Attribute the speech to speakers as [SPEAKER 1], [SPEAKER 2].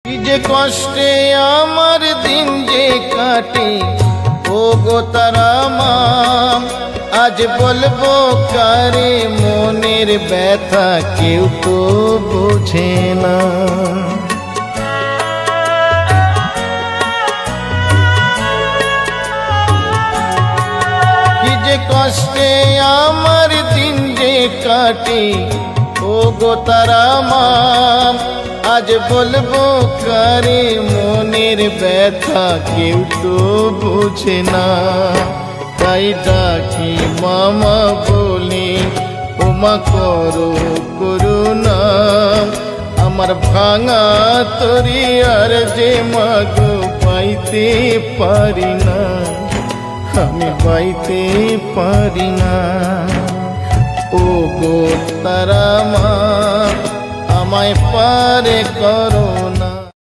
[SPEAKER 1] কি যে কষ্টে আমার দিন যে কাটে ও গো তারা মা, আজ বলবো কারে মনের ব্যথা কেউ তো বোঝে না। কি যে কষ্টে আমার দিন যে কাটে ও গো তারা মা, আজ বলবো কারে মনের ব্যথা কেউ তো বোঝে না। তাই ডাকি মামা বলি ওমা করো করুণা, আমার ভাঙা তরি আর যে মাগো পাইতে পারি না, আমি পাইতে পারি না। ও গো তারা মা আমায় পারে করো না।